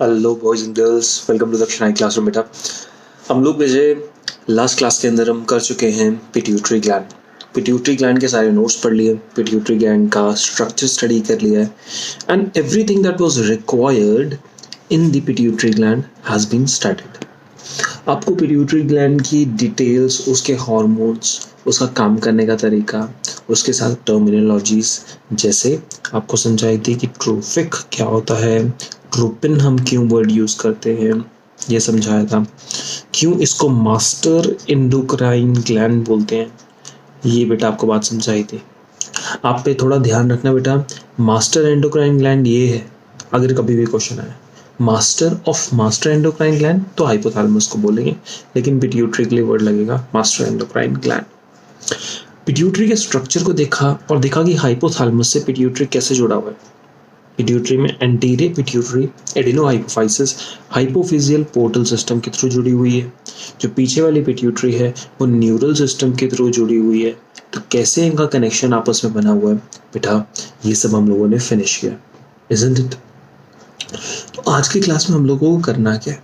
Hello boys and girls, welcome to Dakshinai classroom. बेटा, हम लोग लास्ट क्लास के अंदर हम कर चुके हैं पिट्यूटरी ग्लैंड। पिट्यूटरी ग्लैंड के सारे नोट्स पढ़ लिए, पिट्यूटरी ग्लैंड का स्ट्रक्चर स्टडी कर लिया है and everything that was required in the pituitary gland has been studied. आपको पिट्यूटरी ग्लैंड की डिटेल्स, उसके हार्मोन्स, उसका काम करने का तरीका, उसके साथ टर्मिनोलॉजीज, जैसे आपको समझाई थी कि ट्रोफिक क्या होता है, ट्रोपिन हम क्यों वर्ड यूज़ करते हैं, ये समझाया था। क्यों इसको मास्टर एंडोक्राइन ग्लैंड बोलते हैं, ये बेटा आपको बात समझाई थी। आप पे थोड़ा ध्यान रखना बेटा, मास्टर एंडोक्राइन ग्लैंड ये है, अगर कभी भी क्वेश्चन आए मास्टर एंडोक्राइन ग्लैंड तो हाइपोथैलेमस को बोलेंगे, लेकिन पिट्यूटरी के लिए वर्ड लगेगा मास्टर एंडोक्राइन ग्लैंड। पिट्यूटरी के स्ट्रक्चर को देखा और देखा कि हाइपोथैलेमस से पिट्यूटरी कैसे जुड़ा हुआ है। पिट्यूटरी में anterior pituitary adenohypophysis hypophyseal portal system के थ्रू जुड़ी हुई है। जो पीछे वाली पिट्यूटरी है वो न्यूरल सिस्टम के थ्रू जुड़ी हुई है। तो कैसे इनका कनेक्शन आपस में बना हुआ है बेटा, ये सब हम लोगों ने फिनिश किया, इजंट इट। तो आज की क्लास में हम लोगों को करना क्या है,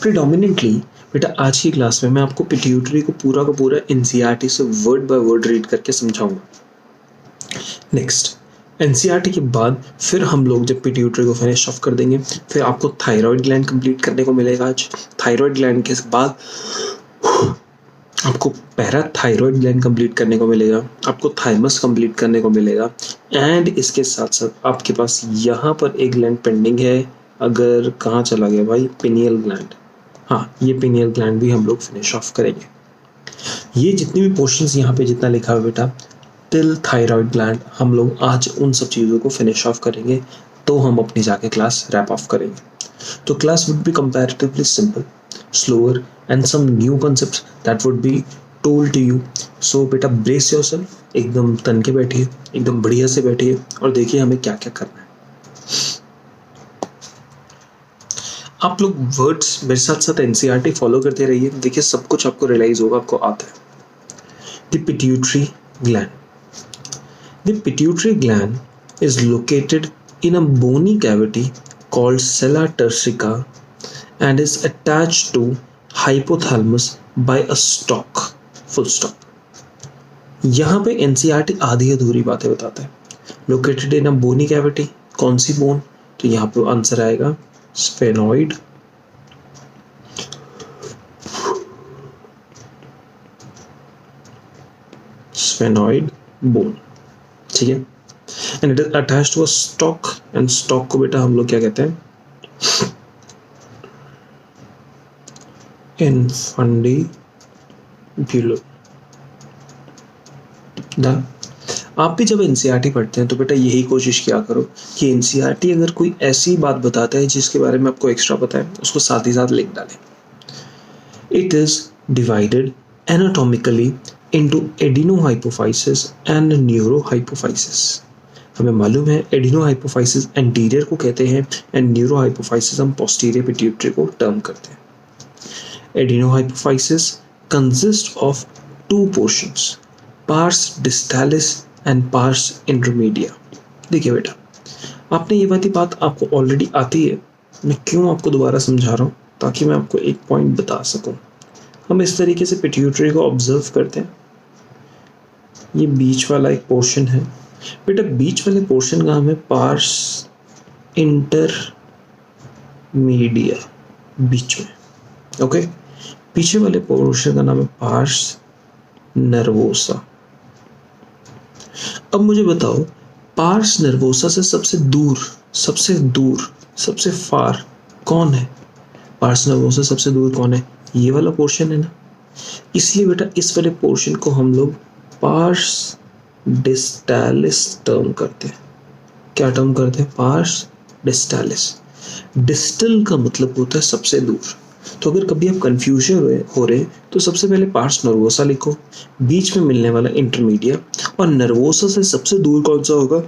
प्रीडोमिनेंटली बेटा आज की क्लास में मैं आपको पिट्यूटरी को पूरा का पूरा एनसीईआरटी से वर्ड बाय वर्ड रीड करके समझाऊंगा। नेक्स्ट एनसीईआरटी के बाद फिर हम लोग जब पिट्यूटरी को फिनिश ऑफ कर देंगे, फिर आपको थायराइड ग्लैंड कंप्लीट करने को मिलेगा। आज थायराइड ग्लैंड के बाद आपको पैराथायराइड ग्लैंड कंप्लीट करने को मिलेगा, आपको थाइमस कंप्लीट करने को मिलेगा एंड इसके साथ साथ आपके पास यहाँ पर एक ग्लैंड पेंडिंग है। अगर कहाँ चला गया भाई, पिनियल ग्लैंड। हाँ, ये पिनियल ग्लैंड भी हम लोग फिनिश ऑफ करेंगे। ये जितने भी पोर्शंस यहाँ पे जितना लिखा है बेटा टिल थायराइड ग्लैंड, हम लोग आज उन सब चीज़ों को फिनिश ऑफ करेंगे, तो हम अपनी जाके क्लास रैप ऑफ करेंगे। तो class would be comparatively simple, slower and some new concepts that would be told to you. So बेटा ब्रेस योरसेल्फ, एकदम तन के बैठिए, एकदम बढ़िया से बैठिए और देखिए हमें क्या क्या करना है। आप लोग वर्ड्स मेरे साथ साथ एनसीईआरटी फॉलो करते रहिए, देखिए सब कुछ आपको रियलाइज होगा, आपको आता है। The pituitary gland, the pituitary gland is located in a bony cavity called sella turcica and is attached to hypothalamus by a stalk. Full stop. यहाँ पे एनसीईआरटी आधी अधूरी बातें बताता है। Located in a bony cavity, कौन सी bone, तो यहाँ पे आंसर आएगा स्फेनॉइड। स्फेनॉइड बोन, ठीक है। And it is attached to a stalk, and stalk को बेटा हम लोग क्या कहते हैं, इनफंडिब्यूलम। आप भी जब एनसीईआरटी पढ़ते हैं तो बेटा यही कोशिश किया करो कि एनसीईआरटी अगर कोई ऐसी बात बताता है जिसके बारे में आपको एक्स्ट्रा पता है, उसको साथ ही साथ लिख डालें। It is divided anatomically into adenohypophysis and neurohypophysis। हमें मालूम है एडिनोहाइपोफाइसिस एंटीरियर को कहते हैं एंड न्यूरोहाइपोफाइसिस हम पोस्टीरियर पिट्यूटरी को टर्म करते हैं। Adenohypophysis consist of two portions, pars distalis and pars intermedia. देखिए बेटा, आपने ये वाली बात आपको ऑलरेडी आती है, मैं क्यों आपको दोबारा समझा रहा हूँ, ताकि मैं आपको एक पॉइंट बता सकूँ। हम इस तरीके से पिट्यूटरी को ऑब्जर्व करते हैं, ये बीच वाला एक पोर्शन है बेटा, बीच वाले पोर्शन का हमें पार्स इंटरमीडिया, बीच में, ओके। पीछे वाले पोर्शन का नाम है पार्स नर्वोसा। अब मुझे बताओ, पार्स नर्वोसा से सबसे दूर सबसे फार कौन है? पार्स नर्वोसा सबसे दूर कौन है? ये वाला पोर्शन है ना, इसलिए बेटा इस वाले पोर्शन को हम लोग पार्स डिस्टालिस टर्म करते हैं। क्या टर्म करते हैं? पार्स डिस्टालिस। डिस्टल का मतलब होता है सबसे दूर। तो अगर कभी आप कंफ्यूजन हो रहे तो सबसे पहले पार्स नर्वोसा लिखो, बीच में मिलने वाला इंटरमीडिया, और नर्वोसा से सबसे दूर कौन सा होगा?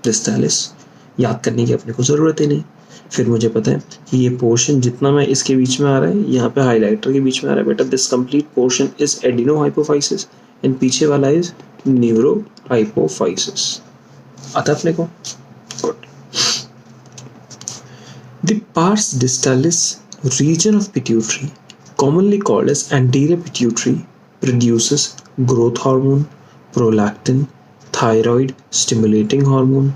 डिस्टालिस। याद करने की अपने को ज़रूरत ही नहीं, फिर मुझे पता है कि ये पोर्शन जितना मैं इसके बीच में आ रहा है, यहाँ पे हाईलाइटर के बीच में आ रहा है बेटा, this complete portion is adenohypophysis and पीछे वाला इज न्यूरोहाइपोफाइसिस। आता अपने को? Good. The pars distalis region of pituitary, commonly called as anterior pituitary, produces growth hormone, prolactin, thyroid stimulating hormone,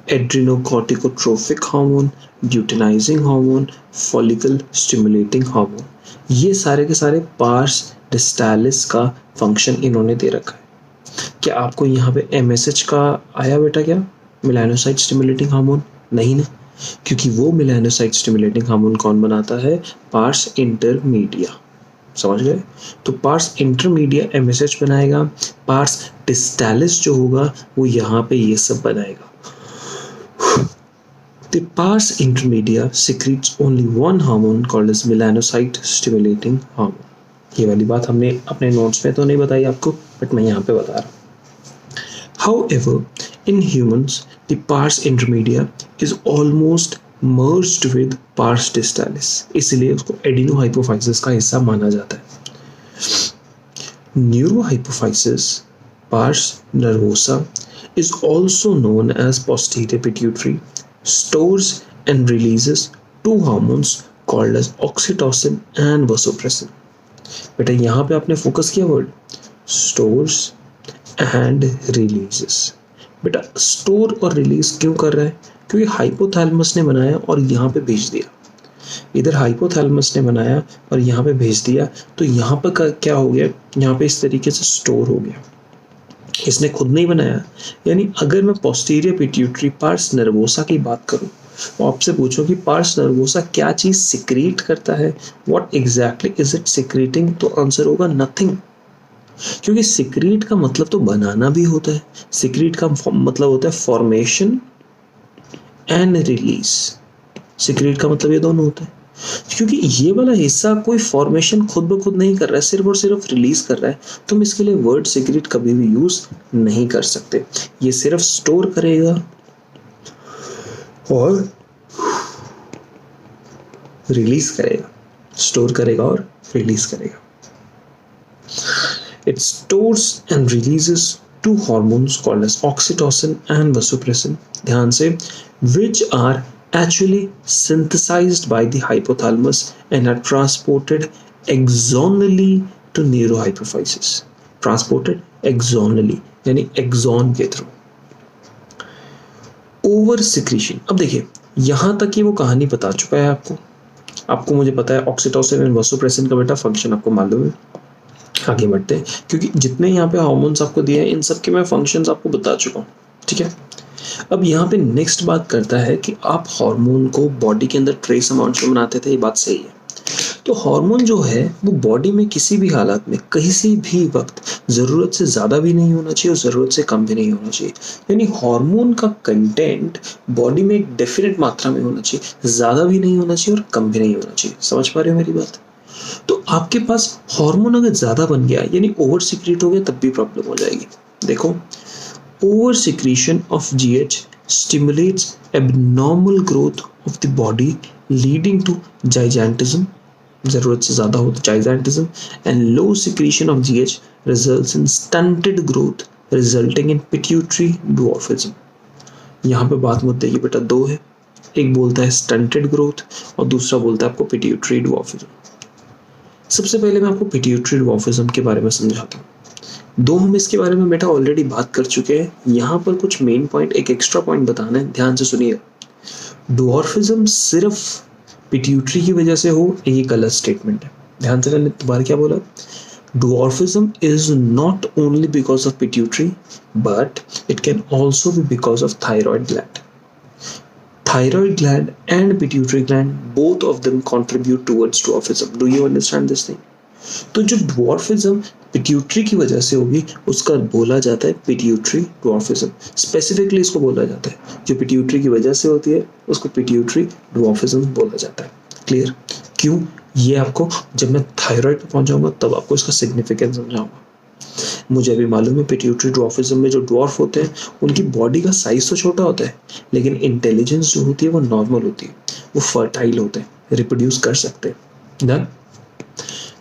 adrenocorticotropic hormone, luteinizing hormone, follicle stimulating hormone. ये सारे के सारे parse डिस्टालिस का फंक्शन इन्होंने दे रखा है। क्या आपको यहाँ पे MSH का आया बेटा? क्या मेलानोसाइट स्टिमुलेटिंग हार्मोन? नहीं ना, क्योंकि वो मेलानोसाइट स्टिमुलेटिंग हार्मोन कौन बनाता है? Parse intermedia. समझ गए? तो पार्स इंटरमीडिया MSH बनाएगा, पार्स डिस्टालिस जो होगा वो यहाँ पे ये सब बनाएगा। The pars intermedia secretes only one hormone called as melanocyte stimulating hormone. ये वाली बात हमने अपने नोट्स में तो नहीं बताई आपको, बट मैं यहाँ पे बता रहा हूँ। However, in humans, the pars intermedia is almost merged with pars distalis, इसलिए उसको एडिनोहाइपोफाइसिस का हिस्सा माना जाता है। Neurohypophysis, pars nervosa, is also known as posterior pituitary, stores and releases two hormones called as oxytocin and vasopressin. बेटा यहाँ पे आपने फोकस किया वर्ड स्टोर्स एंड रिलीजेस। बेटा स्टोर और रिलीज क्यों कर रहा है? क्योंकि हाइपोथैलेमस ने बनाया और यहाँ पे भेज दिया। इधर हाइपोथैलेमस ने बनाया और यहाँ पे भेज दिया, तो यहाँ पर क्या हो गया? यहाँ पे इस तरीके से स्टोर हो गया। इसने खुद नहीं बनाया। यानी अगर मैं पोस्टीरियर पिट्यूटरी पार्स नर्वोसा की बात करूं, तो आपसे पूछो कि पार्स नर्वोसा क्या चीज सिक्रीट करता है, what exactly is it secreting, तो आंसर होगा नथिंग। क्योंकि सिक्रीट का मतलब तो बनाना भी होता है, सिक्रीट का मतलब होता है फॉर्मेशन एंड रिलीज। सिक्रीट का मतलब ये दोनों होता है, क्योंकि ये वाला हिस्सा कोई फॉर्मेशन खुद ब खुद नहीं कर रहा है, सिर्फ और सिर्फ रिलीज कर रहा है, तो हम इसके लिए वर्ड सिक्रेट कभी भी यूज नहीं कर सकते। ये सिर्फ स्टोर करेगा और रिलीज करेगा, स्टोर करेगा और रिलीज करेगा। It stores and releases two hormones called as oxytocin and vasopressin, ध्यान से, which are actually synthesized by the hypothalamus and are transported axonally to neurohypophysis. Transported axonally यानी एक्सॉन के थ्रू। ओवर सिक्रीशन, अब देखिए यहां तक की वो कहानी बता चुका है आपको मुझे पता है ऑक्सीटोसिन एंड वासोप्रेसिन का बेटा फंक्शन आपको मालूम है। आगे बढ़ते हैं, क्योंकि जितने यहाँ पे हार्मोन्स आपको दिए हैं इन सब के मैं फंक्शंस आपको बता चुका हूँ, ठीक है। अब यहाँ पे नेक्स्ट बात करता है कि आप हार्मोन को बॉडी के अंदर ट्रेस अमाउंट्स में बनाते थे, ये बात सही है। तो हार्मोन जो है वो बॉडी में किसी भी हालत में किसी भी वक्त ज़रूरत से ज़्यादा भी नहीं होना चाहिए और ज़रूरत से कम भी नहीं होना चाहिए। यानी हार्मोन का कंटेंट बॉडी में एक डेफिनेट मात्रा में होना चाहिए, ज़्यादा भी नहीं होना चाहिए और कम भी नहीं होना चाहिए। समझ पा रहे हो मेरी बात? तो आपके पास हार्मोन अगर ज़्यादा बन गया यानी ओवर सिक्रीट हो गया तब भी प्रॉब्लम हो जाएगी। देखो, over secretion of GH stimulates abnormal growth of the body leading to gigantism, ज़रूरत से ज़्यादा हो तो gigantism, and low secretion of GH results in stunted growth resulting in pituitary dwarfism। यहाँ पे बात मुद्दे की बेटा दो है, एक बोलता है stunted growth और दूसरा बोलता है आपको pituitary dwarfism। सबसे पहले मैं आपको pituitary dwarfism के बारे में समझाता हूँ। दो हम इसके बारे में बेटा ऑलरेडी बात कर चुके हैं, यहाँ पर कुछ मेन पॉइंट, एक एक्स्ट्रा पॉइंट बताना है, ध्यान से सुनिए। डॉर्फिज्म सिर्फ पिट्यूटरी की वजह से हो ये गलत स्टेटमेंट है। ध्यान से मैंने दोबारा क्या बोला? Dwarfism is not only because of pituitary but it can also be because of thyroid gland. Thyroid gland and pituitary gland, both of them contribute towards dwarfism. Do you understand this thing? तो जो dwarfism pituitary की वजह से होगी उसका बोला जाता है पिट्यूटरी ड्वार्फिज्म। स्पेसिफिकली इसको बोला जाता है, जो पिट्यूटरी की वजह से होती है उसको पिट्यूटरी ड्वार्फिज्म बोला जाता है। क्लियर? क्यों? ये आपको जब मैं थायराइड पे पहुंच जाऊंगा तब आपको इसका सिग्निफिकेंस समझाऊंगा। मुझे अभी मालूम है पिट्यूटरी ड्वार्फिज्म में जो ड्वार्फ होते हैं उनकी बॉडी का साइज तो छोटा होता है लेकिन इंटेलिजेंस जो होती है वो नॉर्मल होती है, वो फर्टाइल होते हैं, रिप्रोड्यूस कर सकते हैं। डन?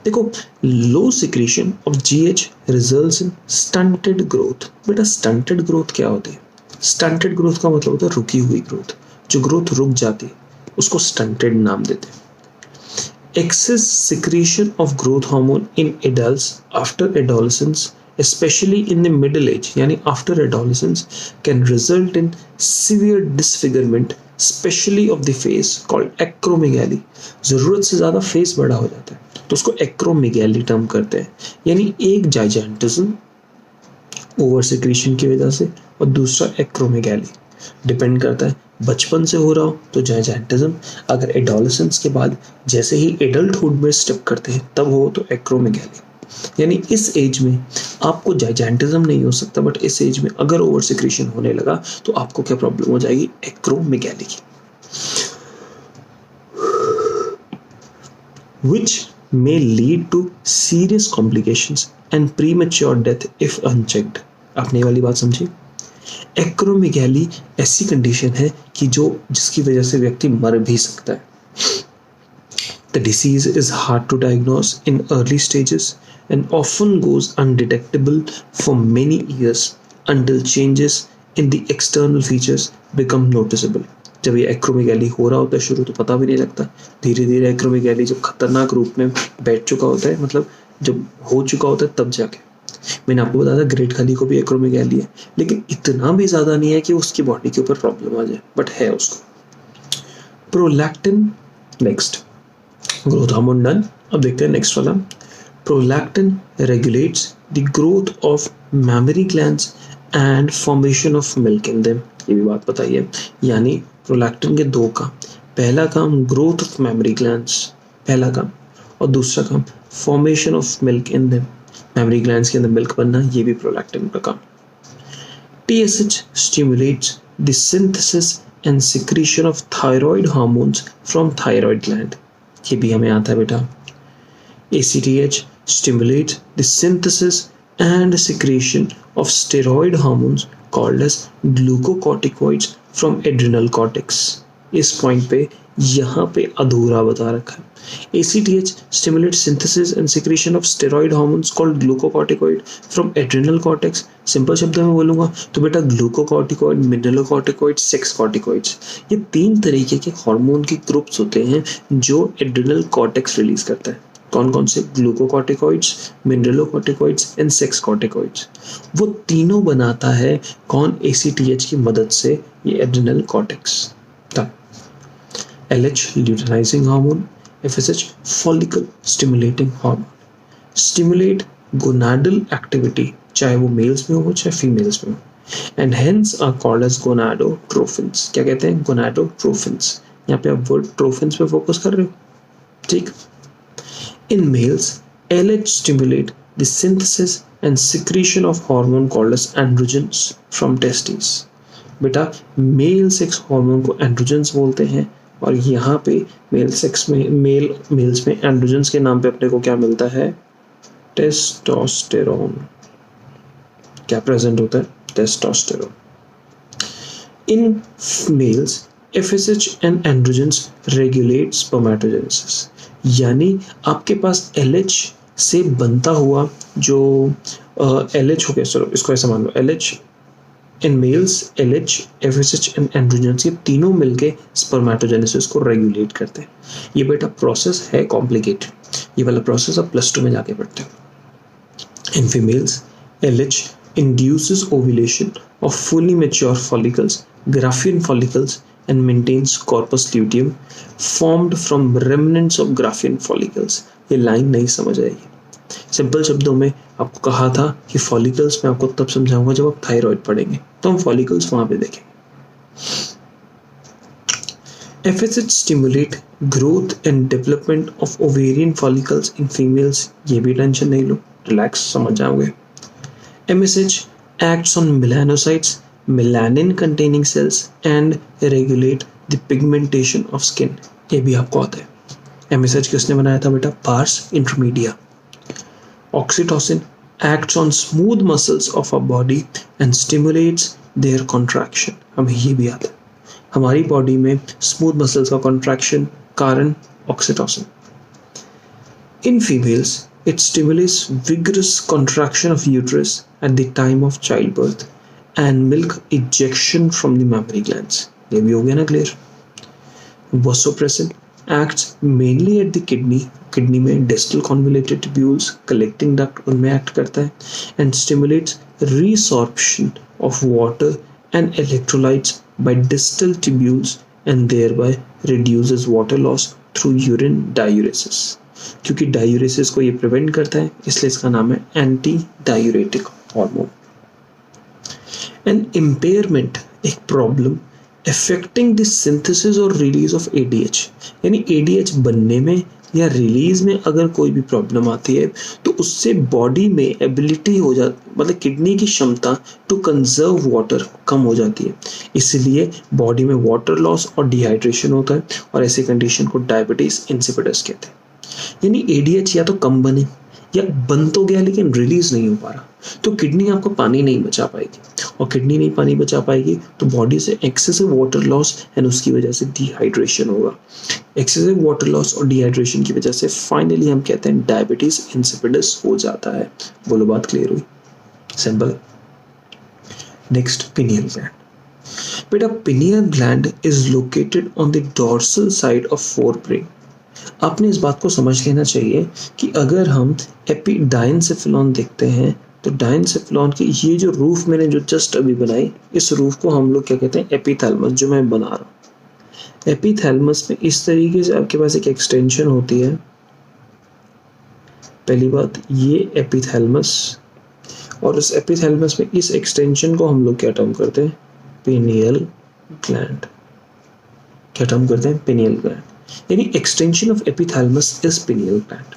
देखो, low secretion of GH results in stunted growth. बेटा स्टंटेड ग्रोथ क्या होती है? स्टंटेड ग्रोथ का मतलब होता है रुकी हुई ग्रोथ, जो ग्रोथ रुक जाती है। उसको स्टंटेड नाम देते हैं। Excess secretion of growth hormone in adults after adolescence, especially in the middle age, यानी after adolescence, can result in severe disfigurement, especially of the face, called acromegaly. ज़रूरत से ज़्यादा फेस बड़ा हो जाता है तो उसको एक्रोमेगैली टर्म करते हैं, यानी एक जाइजेंटिज्म ओवर सिक्रीशन की वजह से और दूसरा एक्रोमेगैली। डिपेंड करता है बचपन से हो रहा हो तो जाइजेंटिज्म, अगर एडोलेसेंस के बाद जैसे ही एडल्टहुड में स्टेप करते हैं तब हो तो एक्रोमेगैली। यानी इस एज में आपको जाइजेंटिज्म नहीं हो सकता, बट इस एज में अगर ओवर सिक्रीशन होने लगा तो आपको क्या प्रॉब्लम हो जाएगी, एक्रोमेगैली की, which may lead to serious complications and premature death if unchecked। आपने ये वाली बात समझी? एक्रोमेगैली ऐसी कंडीशन है कि जिसकी वजह से व्यक्ति मर भी सकता है। The disease is hard to diagnose in early stages and often goes undetectable for many years until changes in the external features become noticeable। जब ये एक्रोमेगैली हो रहा होता है शुरू तो पता भी नहीं लगता, धीरे धीरे एक्रोमेगैली जब खतरनाक रूप में बैठ चुका होता है, मतलब जब हो चुका होता है तब जाके। मैंने आपको बताया था ग्रेट खली को भी एक्रोमेगैली है, लेकिन इतना भी ज़्यादा नहीं है कि उसकी बॉडी के ऊपर प्रॉब्लम आ जाए, बट है उसको। Prolactin, next growth hormone done. अब देखते हैं नेक्स्ट वाला। Prolactin regulates the growth of memory glands and formation of milk in them. ये भी बात बताइए, यानी प्रोलैक्टिन के दो काम, पहला काम ग्रोथ ऑफ मैमरी ग्लैंड्स, पहला काम, और दूसरा काम formation of milk in them, memory glands के अंदर मिल्क बनना, ये भी प्रोलैक्टिन का काम। TSH stimulates the synthesis and secretion of thyroid hormones from thyroid gland। ये भी हमें आता है बेटा। ACTH stimulates the synthesis and secretion of steroid hormones called as glucocorticoids from adrenal cortex। इस पॉइंट पे यहाँ पे अधूरा बता रखा है। ACTH stimulates synthesis and secretion of steroid hormones called glucocorticoid from adrenal cortex। Simple शब्दों में बोलूँगा तो बेटा ग्लूकोकॉर्टिकॉइड, मिनरलोकॉर्टिकॉइड, सेक्स कॉर्टिकॉइड्स, ये तीन तरीके के हार्मोन के ग्रुप्स होते हैं जो एड्रिनल कॉर्टेक्स रिलीज करता है। कौन कौन से? Glucocorticoids, mineralocorticoids and sex corticoids. वो तीनों बनाता है कौन? ACTH की मदद से ये adrenal cortex. LH luteinizing hormone, FSH follicle stimulating hormone, stimulate gonadal activity, चाहे वो मेल्स में हो चाहे फीमेल्स में हो, and hence are called as gonadotrophins। क्या कहते हैं? gonadotrophins। यहाँ पे आप वर्ड ट्रोफिन्स पे फोकस कर रहे हो, ठीक। In males, LH stimulate the synthesis and secretion of hormone called as androgens from testes। बेटा मेल सेक्स हार्मोन को एंड्रोजेंस बोलते हैं, और यहाँ पे मेल्स में एंड्रोजेंस के नाम पे अपने को क्या मिलता है? टेस्टोस्टेरोन। क्या प्रेजेंट होता है? Testosterone. In males FSH and androgens regulate spermatogenesis. यानी आपके पास LH से बनता हुआ जो LH हो गया, चलो इसको ऐसा मान लो, LH in males, LH, FSH and androgens, ये तीनों मिलके स्पर्मेटोजेनेसिस को रेगुलेट करते हैं। ये बेटा प्रोसेस है कॉम्प्लिकेटेड, ये वाला प्रोसेस आप +2 में जाके पढ़ते हैं। In females, LH induces ovulation of fully mature follicles, Graafian follicles, and maintains corpus luteum formed from remnants of Graafian follicles। ये लाइन नहीं समझ आएगी। सिंपल शब्दों में आपको कहा था कि फॉलिकल्स में आपको तब समझाऊंगा जब आप थायराइड पढ़ेंगे, तो हम फॉलिकल्स वहां पे देखेंगे। FSH stimulate growth and development of ovarian follicles in females। ये भी टेंशन नहीं लो, रिलैक्स, समझ जाओगे। MSH acts on melanocytes, melanin containing cells and regulate the pigmentation of skin। ये भी आपको आता है। MSH किसने बनाया था बेटा? Parse intermedia. Oxytocin acts on smooth muscles of our body and stimulates their contraction। हमें ये भी आता है, हमारी बॉडी में स्मूथ मसल्स का कॉन्ट्रैक्शन कारण oxytocin. In females, it stimulates vigorous contraction of uterus at the time of childbirth and milk ejection from the mammary glands। ये भी हो गया ना clear. Vasopressin acts mainly at the kidney में distal convoluted tubules collecting duct उनमें act करता है and stimulates resorption of water and electrolytes by distal tubules and thereby reduces water loss through urine diuresis. क्योंकि diuresis को ये prevent करता है इसलिए इसका नाम है anti diuretic hormone. And impairment एक प्रॉब्लम अफेक्टिंग द सिंथेसिस और रिलीज ऑफ ADH, यानी ADH बनने में या रिलीज में अगर कोई भी प्रॉब्लम आती है तो उससे बॉडी में एबिलिटी हो जाती, मतलब किडनी की क्षमता टू कंजर्व वाटर कम हो जाती है, इसलिए बॉडी में वाटर लॉस और डिहाइड्रेशन होता है और ऐसी कंडीशन को डायबिटीज इंसिपिडस कहते हैं. यानी ADH या तो कम बने या बन तो गया लेकिन रिलीज नहीं हो पा रहा, तो किडनी आपको पानी नहीं बचा पाएगी और किडनी नहीं पानी बचा पाएगी तो बॉडी से एक्सेसिव वाटर लॉस एंड उसकी वजह से डिहाइड्रेशन होगा. एक्सेसिव वाटर लॉस और डिहाइड्रेशन की वजह से फाइनली हम कहते हैं डायबिटीज इंसिपिडस हो जाता है. बोलो बात क्लियर हुई? सिंपल. Next, pineal gland. बेटा pineal gland is located on the dorsal side of forebrain. आपने इस बात को समझ लेना चाहिए कि अगर हम डायनसेफेलॉन देखते हैं तो डायनसेफेलॉन की ये जो रूफ मैंने जो जस्ट अभी बनाई, इस रूफ को हम लोग क्या कहते हैं? एपिथैलेमस, जो मैं बना रहा हूँ. एपिथैलेमस में इस तरीके से आपके पास एक एक्सटेंशन होती है. पहली बात ये एपिथैलेमस, और उस एपिथैलेमस में इस एक्सटेंशन को हम लोग क्या टर्म करते हैं? Pineal gland. क्या टर्म करते हैं? Pineal gland. यानी extension of epithalamus is pineal gland.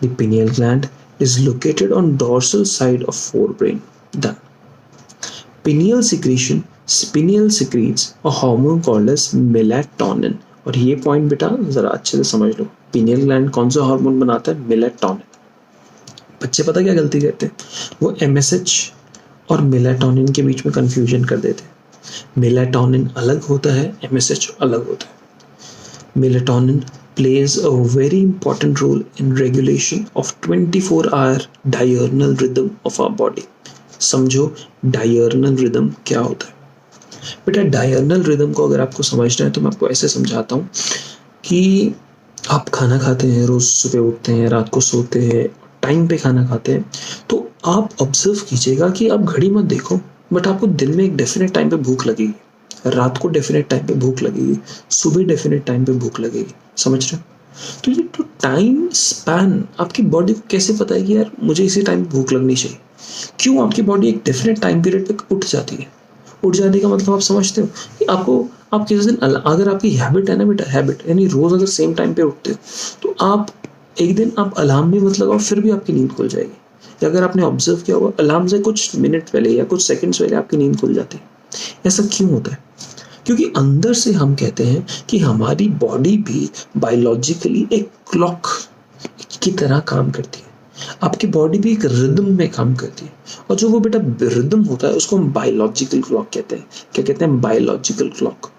The pineal gland is located on dorsal side of forebrain. Done. Pineal secretes a hormone called as melatonin. और ये पॉइंट बेटा जरा अच्छे से समझ लो. पिनियल ग्लैंड कौन सा हार्मोन बनाता है? मेलेटोनिन. बच्चे पता क्या गलती करते हैं? वो MSH और मेलेटोनिन के बीच में कंफ्यूजन कर देते हैं. मेलेटोनिन अलग होता है, MSH अलग होता है. Melatonin plays a very important role in regulation of 24-hour diurnal rhythm of our body. समझो diurnal rhythm क्या होता है. बेटा diurnal rhythm को अगर आपको समझना है तो मैं आपको ऐसे समझाता हूँ कि आप खाना खाते हैं, रोज सुबह उठते हैं, रात को सोते हैं, टाइम पे खाना खाते हैं, तो आप ऑब्जर्व कीजिएगा कि आप घड़ी मत देखो, बट आपको दिन में एक डेफिनेट टाइम पे भूख लगेगी, रात को डेफिनेट टाइम पे भूख लगेगी, सुबह डेफिनेट टाइम पे भूख लगेगी. समझ रहे हो? तो ये तो टाइम स्पैन आपकी बॉडी को कैसे पता है कि यार मुझे इसी टाइम पे भूख लगनी चाहिए? क्यों आपकी बॉडी एक डेफिनेट टाइम पीरियड पे उठ जाती है? उठ जाने का मतलब आप समझते हो कि आप किसी दिन, अगर आपकी हैबिट है ना बेटा, हैबिट यानी रोज अगर सेम टाइम पे उठते हो तो आप एक दिन आप अलार्म भी मत लगाओ फिर भी आपकी नींद खुल जाएगी. या अगर आपने ऑब्जर्व किया होगा अलार्म से कुछ मिनट पहले या कुछ सेकंड्स पहले आपकी नींद खुल जाती है. ऐसा क्यों होता है? क्योंकि अंदर से हम कहते हैं कि हमारी बॉडी भी बायोलॉजिकली एक क्लॉक की तरह काम करती है. आपकी बॉडी भी एक रिदम में काम करती है और जो वो बेटा रिदम होता है उसको हम बायोलॉजिकल क्लॉक कहते हैं. क्या कहते हैं? Biological clock.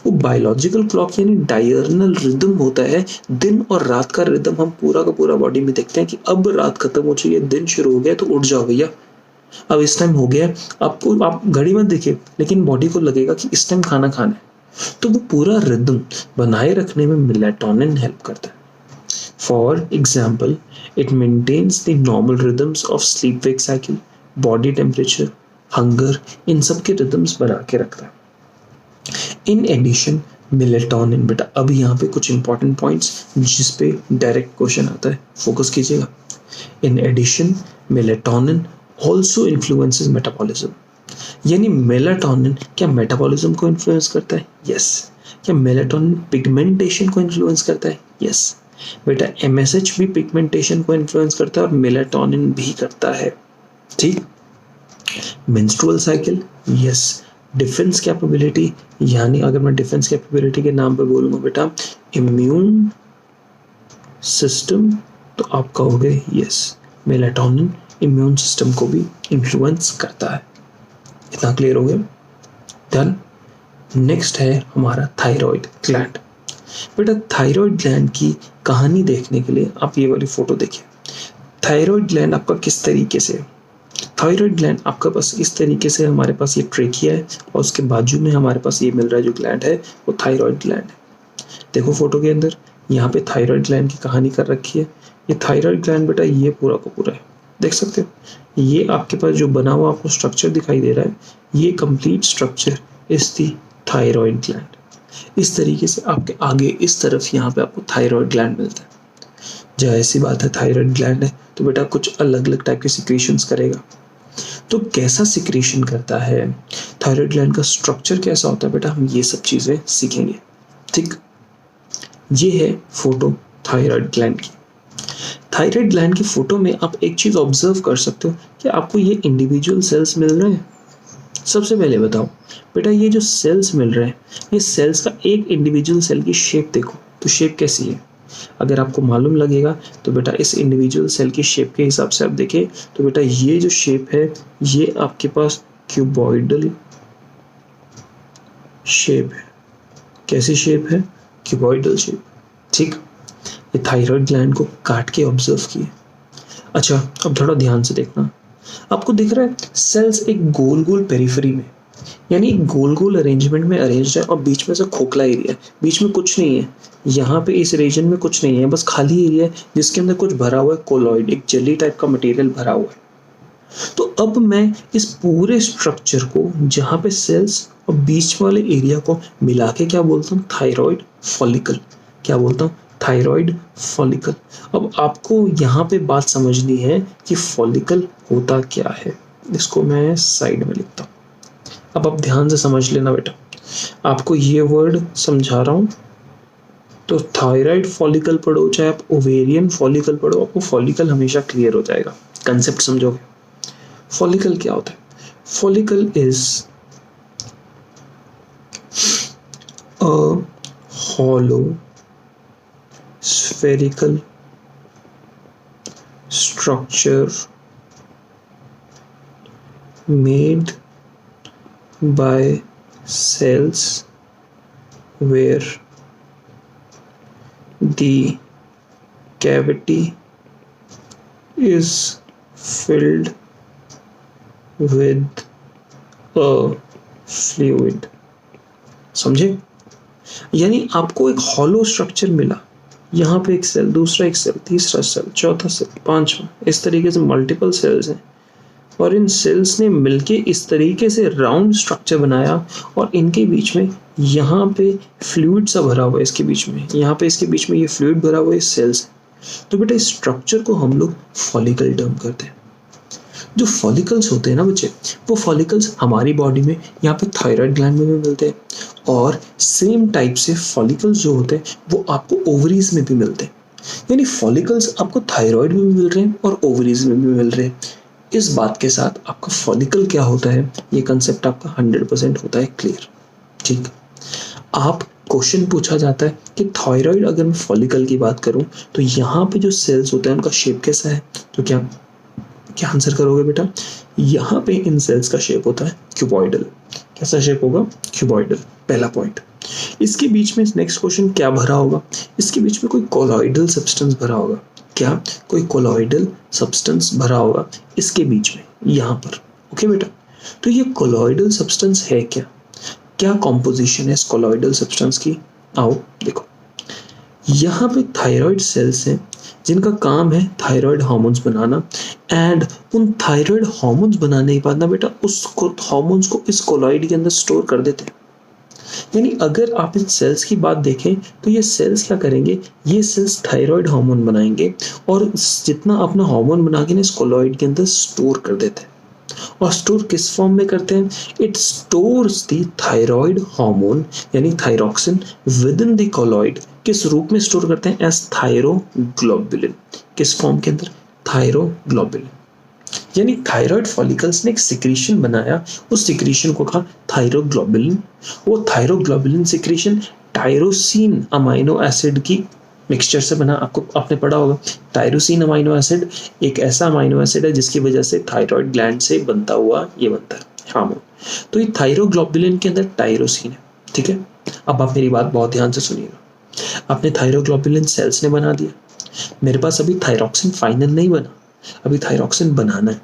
वो बायोलॉजिकल क्लॉक यानी डायर्नल रिदम होता है. दिन और रात का रिदम हम पूरा का पूरा बॉडी में देखते हैं कि अब रात खत्म हो चुकी है, दिन शुरू हो गया, तो उठ जाओ भैया, अब इस टाइम हो गया. आपको, आप घड़ी मत देखिए लेकिन बॉडी को लगेगा कि इस टाइम खाना खाना है. तो वो पूरा रिदम बनाए रखने में मेलेटोनिन हेल्प करता है. For example, it maintains the normal rhythms of sleep wake cycle, body temperature, hunger, इन सब के रिदम्स बना के रखता है. इन एडिशन मेलेटोनिन, बेटा अब यहाँ पे कुछ इंपॉर्टेंट पॉइंट्स जिसपे डायरेक्ट क्वेश्चन आता है, फोकस कीजिएगा. In addition melatonin also influences metabolism. यानी मेलेटोनिन क्या मेटाबॉलिज्म को इन्फ्लुएंस करता है? यस. क्या मेलेटोनिन पिगमेंटेशन को इन्फ्लुएंस करता है? यस. बेटा MSH भी पिगमेंटेशन को इन्फ्लुएंस करता है और मेलेटोनिन भी करता है. ठीक. Menstrual cycle, yes. Defence capability, यानी अगर मैं डिफेंस कैपेबिलिटी के नाम पे बोलूंगा बेटा इम्यून सिस्टम, तो आप कहोगे यस मेलेटोनिन इम्यून सिस्टम को भी इन्फ्लुएंस करता है. इतना क्लियर हो गया? डन. नेक्स्ट है हमारा थायराइड ग्लैंड. बेटा थायराइड ग्लैंड की कहानी देखने के लिए आप ये वाली फोटो देखिए. थायराइड ग्लैंड आपका किस तरीके से है? थायराइड ग्लैंड आपका पास इस तरीके से, हमारे पास ये ट्रेकिया है और उसके बाजू में हमारे पास ये मिल रहा है जो ग्लैंड है वो थायराइड ग्लैंड है. देखो फोटो के अंदर यहाँ पे थायराइड ग्लैंड की कहानी कर रखी है। ये थायराइड ग्लैंड बेटा ये पूरा का पूरा है, देख सकते हो। ये आपके पास जो बना हुआ आपको स्ट्रक्चर दिखाई दे रहा है, ये complete structure is the thyroid gland. इस तरीके से आपके आगे इस तरफ यहाँ पे आपको थायराइड ग्लैंड मिलता है। जाहिर सी बात है थायराइड ग्लैंड है तो बेटा कुछ अलग अलग टाइप के सिक्रीशंस करेगा। तो कैसा सिक्रीशन करता है, थायराइड ग्लैंड का स्ट्रक्चर कैसा होता है बेटा, हम ये सब चीजें सीखेंगे। ठीक, ये है फोटो थायराइड ग्लैंड की। थायराइड ग्लैंड की फोटो में आप एक चीज ऑब्जर्व कर सकते हो कि आपको ये इंडिविजुअल सेल्स मिल रहे हैं। सबसे पहले बताओ बेटा, ये जो सेल्स मिल रहे हैं, ये सेल्स का एक इंडिविजुअल सेल की शेप देखो तो शेप कैसी है। अगर आपको मालूम लगेगा तो बेटा इस इंडिविजुअल सेल की शेप के हिसाब से आप देखें तो बेटा ये जो शेप है ये आपके पास क्यूबॉइडल शेप है। कैसी शेप है, क्यूबॉइडल शेप। ठीक, ये थायराइड ग्लैंड को काट के ऑब्जर्व किए। अच्छा, अब थोड़ा ध्यान से देखना, आपको दिख रहा है सेल्स एक गोल गोल पेरिफेरी में, यानी गोल गोल अरेंजमेंट में अरेंज्ड है और बीच में से खोखला एरिया है, बीच में कुछ नहीं है। यहाँ पे इस रीजन में कुछ नहीं है, बस खाली एरिया है जिसके अंदर कुछ भरा हुआ है, कोलॉइड, एक जेली टाइप का मटेरियल भरा हुआ है। तो अब मैं इस पूरे स्ट्रक्चर को जहाँ पे सेल्स और बीच वाले एरिया को मिला के क्या बोलता हूँ, थायराइड फॉलिकल। क्या बोलता हूँ, थायराइड फॉलिकल। अब आपको यहाँ पे बात समझनी है कि फॉलिकल होता क्या है। इसको मैं साइड में लिखता हूँ। अब आप ध्यान से समझ लेना बेटा, आपको ये वर्ड समझा रहा हूँ तो थायराइड फॉलिकल पढ़ो चाहे आप ओवेरियन फॉलिकल पढ़ो, आपको फॉलिकल हमेशा क्लियर हो जाएगा। कंसेप्ट समझोगे। फॉलिकल क्या होता है, follicle is a hollow spherical structure made by cells where the cavity is filled with a fluid। समझे, यानी आपको एक हॉलो स्ट्रक्चर मिला, यहाँ पे एक सेल, दूसरा एक सेल, तीसरा सेल, चौथा सेल, पांचवा, इस तरीके से मल्टीपल सेल्स हैं और इन सेल्स ने मिलके इस तरीके से राउंड स्ट्रक्चर बनाया और इनके बीच में यहाँ पे फ्लूइड सा भरा हुआ है, इसके बीच में, यहाँ पे इसके बीच में ये फ्लूइड भरा हुआ है, सेल्स। तो बेटा इस स्ट्रक्चर को हम लोग फॉलिकल टर्म करते हैं। जो फॉलिकल्स होते हैं ना बच्चे, वो फॉलिकल्स हमारी बॉडी में यहाँ पे थायराइड ग्लैंड में भी मिलते हैं और सेम टाइप से फॉलिकल्स जो होते हैं वो आपको ओवरीज में भी मिलते हैं। यानी फॉलिकल्स आपको थायराइड में भी मिल रहे हैं और ओवरीज में भी मिल रहे हैं। इस बात के साथ आपका फॉलिकल क्या होता है, ये कंसेप्ट आपका 100% होता है क्लियर। ठीक, आप क्वेश्चन पूछा जाता है कि थायराइड अगर मैं फॉलिकल की बात करूं तो यहाँ पे जो सेल्स होते हैं उनका शेप कैसा है, तो क्या आंसर करोगे बेटा, यहाँ पे इन सेल्स का शेप होता है क्यूबॉइडल। कैसा शेप होगा, क्यूबॉइडल, पहला पॉइंट। इसके बीच में नेक्स्ट क्वेश्चन क्या भरा होगा, इसके बीच में कोई कोलॉइडल सब्सटेंस भरा होगा। क्या, कोई कोलॉइडल सब्सटेंस भरा होगा इसके बीच में, यहाँ पर। ओके बेटा, तो ये कोलॉइडल सब्सटेंस है क्या, क्या कॉम्पोजिशन है इस कोलॉइडल सब्सटेंस की, आओ देखो। यहाँ पे थायराइड सेल्स हैं जिनका काम है थायराइड हार्मोन्स बनाना, एंड उन थायराइड हार्मोन्स बनाने के बाद ना बेटा उसको हार्मोन्स को इस कोलॉइड के अंदर स्टोर कर देते हैं। यानी अगर आप इन सेल्स की बात देखें तो ये सेल्स क्या करेंगे, ये सेल्स थायराइड हार्मोन बनाएंगे और जितना अपना हार्मोन बना के ना इस कोलॉइड के अंदर स्टोर कर देते हैं। और स्टोर किस फॉर्म में करते हैं, it stores the thyroid hormone यानी thyroxine within the colloid. किस रूप में स्टोर करते हैं, एज थायरोग्लोबुलिन। किस फॉर्म के अंदर, थायरोग्लोबुलिन। यानी थायराइड फॉलिकल्स ने एक सिक्रीशन बनाया, उस सिक्रीशन को कहा थायरोग्लोबुलिन। वो thyroglobulin secretion tyrosine amino acid की मिक्सचर से बना। आपने पढ़ा होगा टायरोसिन अमाइनो एसिड एक ऐसा अमाइनो एसिड है जिसकी वजह से थायराइड ग्लैंड से बनता हुआ ये बनता है हार्मोन। तो ये थायरोग्लोबुलिन के अंदर टायरोसिन है। ठीक है, अब आप मेरी बात बहुत ध्यान से सुनिएगा। आपने थायरोग्लोबुलिन सेल्स ने बना दिया, मेरे पास अभी थायरॉक्सिन फाइनल नहीं बना, अभी थायरॉक्सिन बनाना है।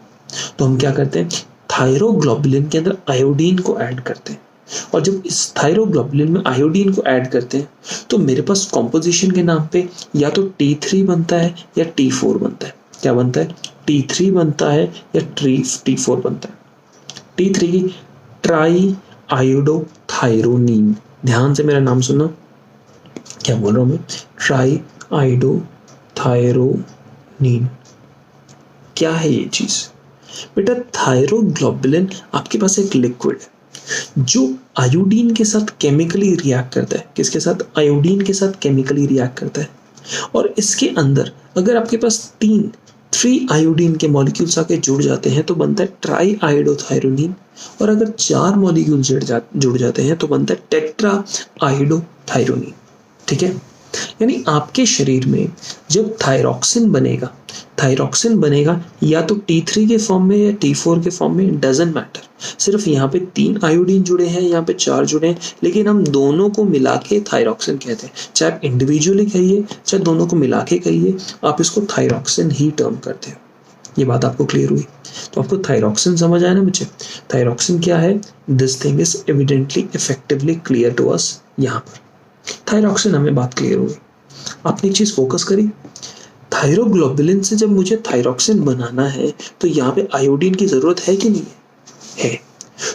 तो हम क्या करते हैं, थायरोग्लोबुलिन के अंदर आयोडीन को ऐड करते हैं। और जब इस थायरोग्लोबुलिन में आयोडीन को ऐड करते हैं तो मेरे पास कॉम्पोजिशन के नाम पे या तो T3 बनता है या T4 बनता है। क्या बनता है? T3 बनता है या T4 बनता है। T3 की ट्राई आयोडोथायरोनिन, ध्यान से मेरा नाम सुनना, क्या बोल रहा हूं मैं? Try iodothyronine. क्या है ये चीज? बेटा थायरोग्लोबुलिन आपके पास एक लिक्विड है जो आयोडीन के साथ केमिकली रिएक्ट करता है। किसके साथ? आयोडीन के साथ केमिकली रिएक्ट करता है। और इसके अंदर अगर आपके पास 3 आयोडीन के मॉलिक्यूल्स आके जुड़ जाते हैं तो बनता है ट्राई आयोडोथायरोनिन। और अगर 4 मॉलिक्यूल जुड़ जाते हैं तो बनता है टेट्रा आयोडोथायरोनिन। ठीक है, यानी आपके शरीर में जब थायरॉक्सिन बनेगा या तो T3 के फॉर्म में या T4 के फॉर्म में, डजंट मैटर। सिर्फ यहाँ पे 3 आयोडीन जुड़े हैं, यहाँ पे 4 जुड़े हैं, लेकिन हम दोनों को मिला के थायरॉक्सिन कहते हैं। चाहे आप इंडिविजुअली कहिए चाहे दोनों को मिला के कहिए, आप इसको थायरॉक्सिन ही टर्म करते हो। ये बात आपको क्लियर हुई? तो आपको थायरॉक्सिन समझ आया ना बच्चे? थायरॉक्सिन क्या है? This thing is evidently effectively clear to us. यहाँ पर थायरॉक्सिन हमें बात क्लियर हुई। आपने एक चीज फोकस करी, थायरोग्लोबुलिन से जब मुझे थायरॉक्सिन बनाना है तो यहाँ पे आयोडीन की जरूरत है कि नहीं है?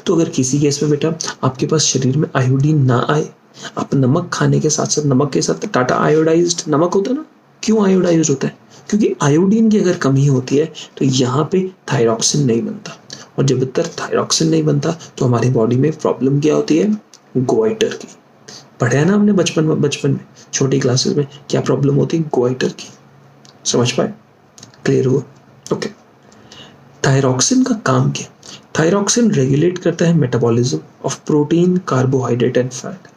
तो अगर किसी केस में बेटा आपके पास शरीर में आयोडीन ना आए, आप नमक खाने के साथ साथ, नमक के साथ टाटा आयोडाइज्ड नमक होता है ना, क्यों आयोडाइज्ड होता है? क्योंकि आयोडीन की अगर कमी होती है तो यहाँ पे थायरॉक्सिन नहीं बनता। और जब तक थायरॉक्सिन नहीं बनता तो हमारी बॉडी में प्रॉब्लम क्या होती है? गोइटर की। पढ़ा है ना हमने बचपन में छोटी क्लासेस में, क्या प्रॉब्लम होती है? गोइटर की। समझ पाए? क्लियर हुआ? ओके। थायरॉक्सिन का काम क्या? थायरॉक्सिन रेगुलेट करता है metabolism of protein, carbohydrate and fat.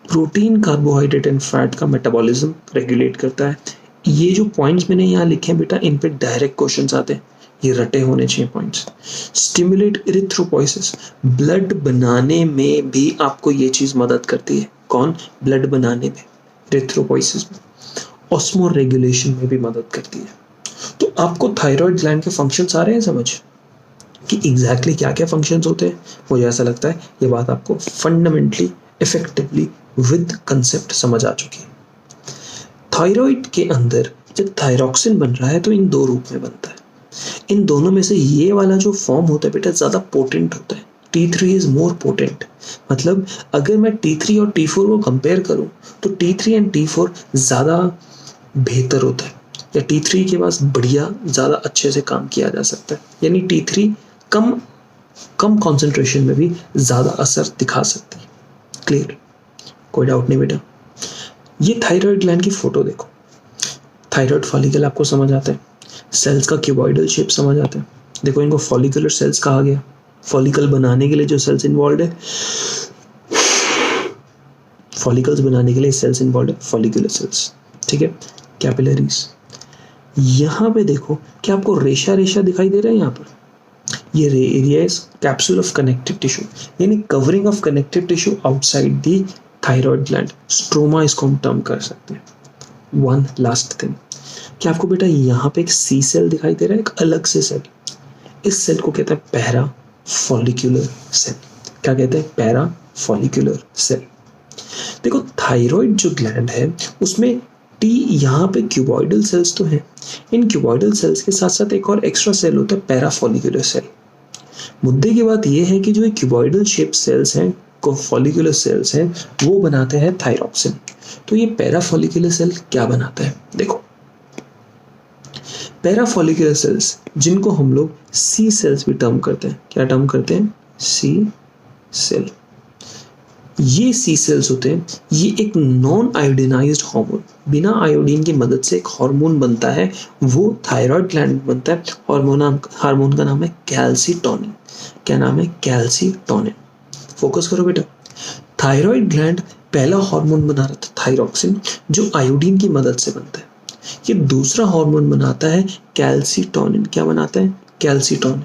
Protein, carbohydrate and fat का मेटाबॉलिज्म रेगुलेट करता है। ये जो पॉइंट्स मैंने यहाँ लिखे हैं बेटा, इन पे डायरेक्ट क्वेश्चंस आते हैं, ये रटे होने चाहिए पॉइंट्स। स्टिमुलेट इरिथ्रोपोइसिस, ब्लड बनाने में भी आपको ये चीज मदद करती है। कौन? ब्लड बनाने में, इरिथ्रोपोइसिस में। ऑस्मो रेगुलेशन में भी मदद करती है। तो आपको थायराइड ग्लैंड के फंक्शंस आ रहे हैं समझ कि एग्जैक्टली क्या क्या फंक्शंस होते हैं? मुझे ऐसा लगता है ये बात आपको फंडामेंटली, इफेक्टिवली, विद कंसेप्ट समझ आ चुकी है। थायराइड के अंदर जब थायरॉक्सिन बन रहा है तो इन 2 रूप में बनता है। इन दोनों में से ये वाला जो फॉर्म होता है बेटा ज्यादा पोटेंट होता है। T3 is more potent. मतलब अगर मैं T3 और T4 को कंपेयर करूं तो T3 एंड T4 ज्यादा बेहतर होता है, या T3 के पास बढ़िया ज्यादा अच्छे से काम किया जा सकता है। यानी T3 कम कंसंट्रेशन में भी ज्यादा असर दिखा सकती है। क्लियर? कोई डाउट नहीं बेटा? ये थायराइड ग्लैंड की फोटो देखो। थायराइड फॉलिकल आपको समझ आता है, सेल्स का क्यूबॉइडल शेप समझ आता है। देखो इनको फॉलिकुलर सेल्स कहा गया। फॉलिकल बनाने के लिए जो सेल्स इन्वॉल्व है, फॉलिकल्स बनाने के लिए सेल्स इन्वॉल्व है, फॉलिकुलर सेल्स। ठीक है, कैपिलरीज। यहाँ पे देखो क्या आपको रेशा रेशा दिखाई दे रहा है? यहाँ पर ये area is capsule of connective tissue, यानी covering of connective tissue outside the thyroid gland. Stroma इसको हम टर्म कर सकते हैं। वन लास्ट थिंग, क्या आपको बेटा यहाँ पे एक सी सेल दिखाई दे रहा है? एक अलग से सेल। इस सेल को कहते हैं पैरा फॉलिकुलर सेल। क्या कहते हैं? Para follicular cell. देखो थायराइड जो ग्लैंड है उसमें टी, यहाँ पे क्यूबॉइडल सेल्स तो हैं, इन क्यूबॉइडल सेल्स के साथ साथ एक और एक्स्ट्रा सेल होता है पैरा फॉलिकुलर सेल। मुद्दे की बात यह है कि जो क्यूबॉइडल शेप सेल्स हैं, फॉलिकुलर सेल्स हैं, वो बनाते हैं थायरॉक्सिन। तो ये पैरा फॉलिकुलर सेल क्या बनाता है? देखो पैरा फॉलिकुलर सेल्स, जिनको हम लोग सी सेल्स भी टर्म करते हैं। क्या टर्म करते हैं? सी सेल। ये सी सेल्स होते हैं, ये एक नॉन आयोडिनाइज्ड हार्मोन, बिना आयोडीन की मदद से एक हार्मोन बनता है, वो थायराइड ग्लैंड बनता है। हार्मोन का नाम है कैल्सीटोनिन। क्या नाम है? कैल्सीटोनिन। फोकस करो बेटा। थायराइड ग्लैंड पहला हार्मोन बना रहा था थायरॉक्सिन, जो आयोडीन की मदद से बनता है। ये दूसरा हार्मोन बनाता है कैल्सीटोनिन। क्या बनाता है? कैल्सीटोनिन।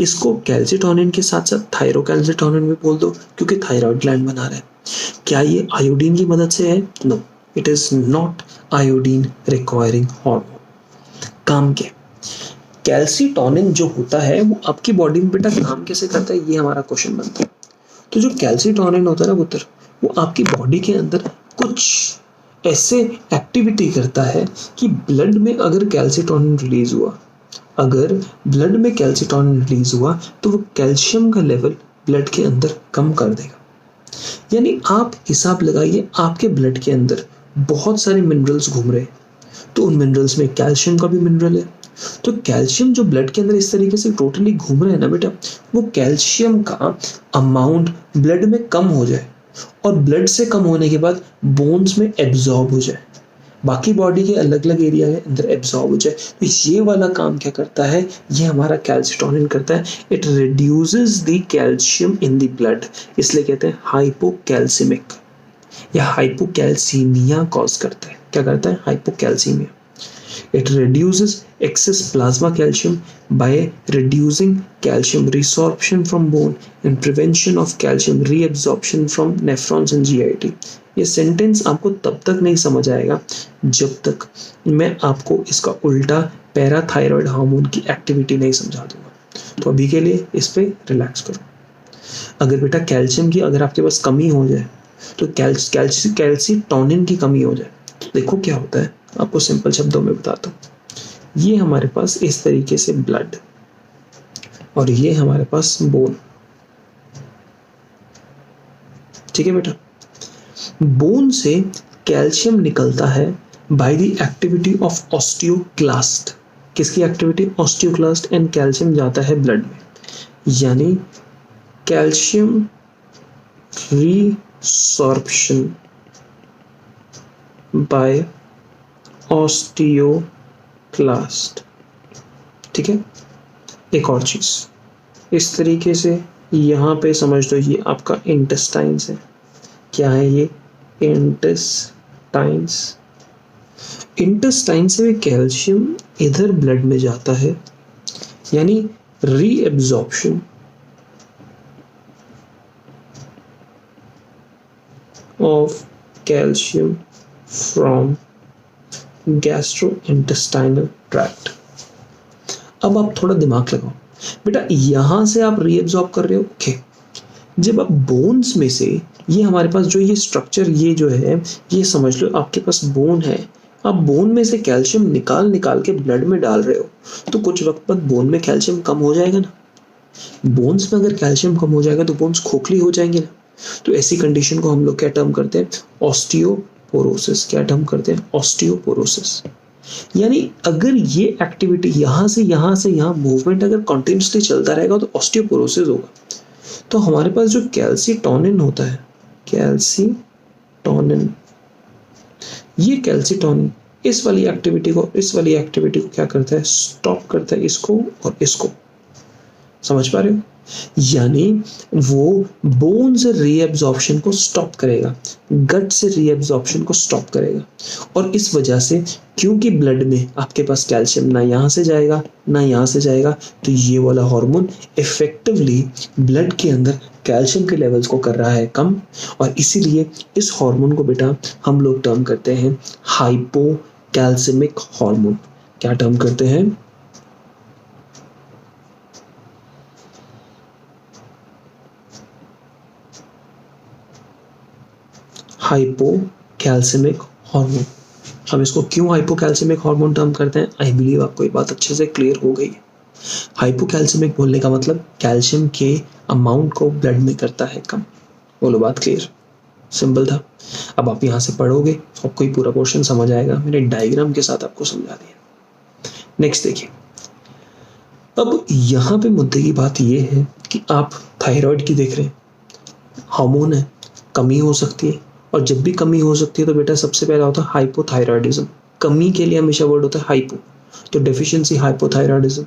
इसको कैल्सीटोनिन के साथ साथ थायरोकैल्सीटोनिन भी बोल दो, क्योंकि थायराइड ग्लैंड बना रहा है। क्या ये आयोडीन की मदद से है? No, it is not iodine requiring hormone. काम क्या? कैल्सीटोनिन जो होता है वो आपकी बॉडी में बेटा काम कैसे करता है, ये हमारा क्वेश्चन बनता है। तो जो कैल्सिटोनिन होता है ना पुत्र, वो आपकी बॉडी के अंदर कुछ ऐसे एक्टिविटी करता है कि ब्लड में अगर कैल्सिटोनिन रिलीज हुआ, अगर ब्लड में कैल्सिटोनिन रिलीज हुआ तो वो कैल्शियम का लेवल ब्लड के अंदर कम कर देगा। यानी आप हिसाब लगाइए, आपके ब्लड के अंदर बहुत सारे मिनरल्स घूम रहे हैं, तो उन मिनरल्स में कैल्शियम का भी मिनरल है। तो कैल्शियम जो ब्लड के अंदर इस तरीके से टोटली घूम रहे हैं ना बेटा, वो कैल्शियम का अमाउंट ब्लड में कम हो जाए और ब्लड से कम होने के बाद बोन्स में एब्जॉर्ब हो जाए, बाकी बॉडी के अलग अलग एरिया के अंदर एब्जॉर्ब हो जाए। तो ये वाला काम क्या करता है, ये हमारा कैल्सिटोनिन करता है। It reduces the calcium in the blood, इसलिए कहते हैं हाइपोकैल्सिमिक या हाइपोकैल्सीमिया कॉज करता है। क्या करता है? Hypocalcaemia. It reduces excess plasma calcium by reducing calcium resorption from bone and prevention of calcium reabsorption from nephrons and GIT। ये सेंटेंस आपको तब तक नहीं समझ आएगा जब तक मैं आपको इसका उल्टा पैराथायरॉयड हार्मोन की एक्टिविटी नहीं समझा दूंगा। तो अभी के लिए इस पे रिलैक्स करो। अगर बेटा कैल्शियम की अगर आपके पास कमी हो जाए, तो कैल्सिटोनिन की कमी हो जाए, तो देखो क्या होता है, आपको सिंपल शब्दों में बताता हूँ। ये हमारे पास इस तरीके से ब्लड और ये हमारे पास बोन, ठीक है बेटा। बोन से कैल्शियम निकलता है by the activity of osteoclast. किसकी एक्टिविटी? ऑस्टियोक्लास्ट। एंड कैल्शियम जाता है ब्लड में, यानी कैल्शियम रिसॉर्प्शन बाय ऑस्टियोक्लास्ट, ठीक है। एक और चीज इस तरीके से यहाँ पे समझ लो, ये आपका इंटेस्टाइन्स है। क्या है ये? इंटेस्टाइन्स। इंटेस्टाइन से भी कैल्शियम इधर ब्लड में जाता है, यानी reabsorption of calcium from gastrointestinal tract. अब आप थोड़ा दिमाग लगाओ बेटा, यहां से आप रीएब्जॉर्ब कर रहे हो, ओके। जब आप बोन्स में से ये हमारे पास जो ये स्ट्रक्चर ये जो है, ये समझ लो आपके पास बोन है, आप बोन में से कैल्शियम निकाल निकाल के ब्लड में डाल रहे हो, तो कुछ वक्त बाद बोन में कैल्शियम कम हो जाएगा ना। बोन्स में अगर कैल्शियम कम हो जाएगा तो बोन्स खोखली हो जाएंगे ना। तो ऐसी कंडीशन को हम लोग क्या टर्म करते हैं? ऑस्टियोपोरोसिस। क्या टर्म करते हैं? ऑस्टियोपोरोसिस। यानी अगर ये एक्टिविटी यहाँ से यहाँ मूवमेंट अगर कंटिन्यूसली चलता रहेगा तो ऑस्टियोपोरोसिस होगा। तो हमारे पास जो कैल्सिटोनिन होता है, कैल्सिटोनिन, ये कैल्सिटोनिन इस वाली एक्टिविटी को क्या करता है? स्टॉप करता है, इसको और इसको। समझ पा रहे हो? यानी वो बोन से रीएब्जॉर्प्शन को स्टॉप करेगा, गट से रीएब्जॉर्प्शन को स्टॉप करेगा। और इस वजह से क्योंकि ब्लड में आपके पास कैल्शियम ना यहाँ से जाएगा ना यहाँ से जाएगा, तो ये वाला हार्मोन इफेक्टिवली ब्लड के अंदर कैल्शियम के लेवल्स को कर रहा है कम, और इसीलिए इस हार्मोन को बेटा हम लोग टर्म करते हैं हाइपोकैल्सिमिक हार्मोन। क्या टर्म करते हैं? Hypocalcaemic hormone. हम इसको क्यों हाइपोकैल्सिमिक हार्मोन टर्म करते हैं? आई बिलीव आपको ये बात अच्छे से क्लियर हो गई है। हाइपोकैल्सिमिक बोलने का मतलब कैल्शियम के अमाउंट को ब्लड में करता है कम। बोलो बात क्लियर? सिंपल था। अब आप यहाँ से पढ़ोगे तो आपको ये पूरा पोर्शन समझ आएगा। मैंने डायग्राम के साथ आपको समझा दिया। नेक्स्ट देखिए, अब यहाँ पे मुद्दे की बात ये है कि आप थायराइड की देख रहे हैं, हार्मोन है, कमी हो सकती है, और जब भी कमी हो सकती है तो बेटा सबसे पहला होता है हाइपोथायरॉयडिज्म। कमी के लिए हमेशा वर्ड होता है हाइपो, तो डेफिशिएंसी हाइपोथायरॉयडिज्म।